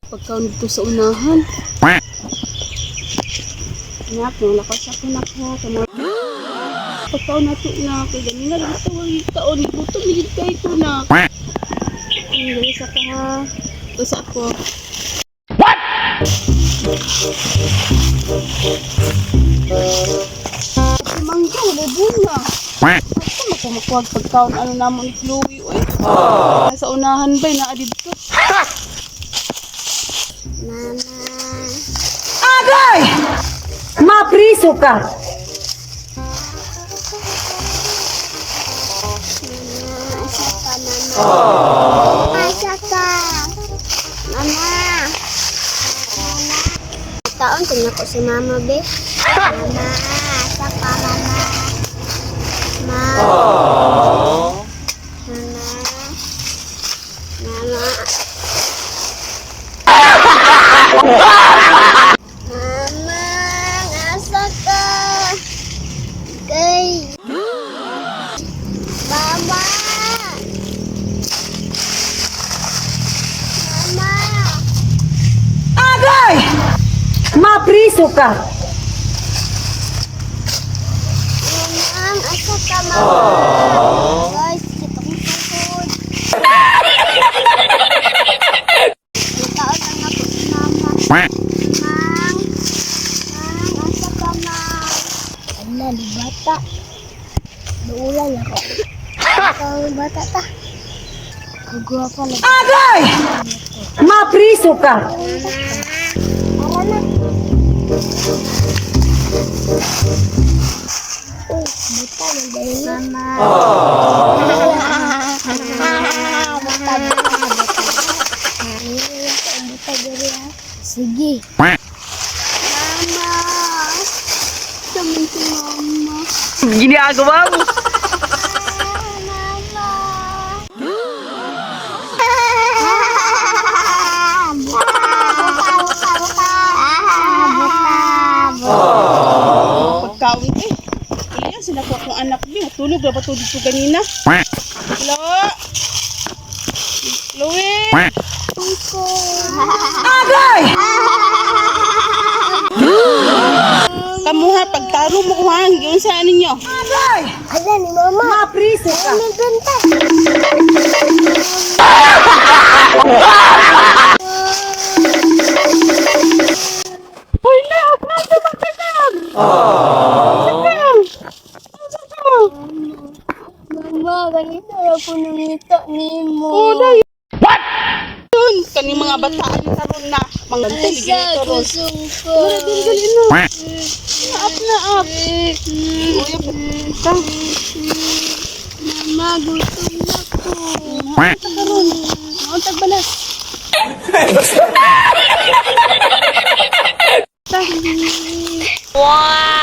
Pagkaon dito sa unahan. Anak, nalakas ako na ko. Pagkaon nato na. Kaya ganun nga, dito ang kaon. Gutom, minigay ko na. Dali sa ka ha. Ito sa ako. What? Si Mangga, wala bunga. Ako makumakuwag pagkaon. Ano naman i-fluwi. Sa unahan ba, naadid ko. Agay! Mapriso ka! Asa ka? Mama! Taon, tingnan ko si Mama, be. Mama, asa ka, Mama? Mama. Mama. Mama, asa ka? Gay. Mama. Mama. Agay! Mapriso ka! Mama, asa ka, Mama? Guys, kita kong sahod. Taon lang ako si Mama. Mang, asa ka, Mang? Ano, di bata. Naulan ako. Ang bata ta. Kagwapa lang. Agay! Mapriso ka! Para na. Oh, bata na dahil. Mama. Sige. Mama. Sabi si Mama. Ginagawa mo! Mama. Pagkaon eh. Iya, sila ko akong anak din. Tulog na ba ito dito kanina? Hello? Louie? Agay! Kamuha, pagtaro mo ko ha. Hanggang saan ninyo? Agay! Ada ni Mama. Mapriso ka! May benta. Hoy na! Nasa magkakag! Mama, ganito ako nangita ni mo. Oh, dahil. What? Yun, kani mga bataan karon na. Mga Asa ron. kusong ko. Dali na. Naap na up. Mama, gutom na ko. Ito karon. Nauntag balas. Wow!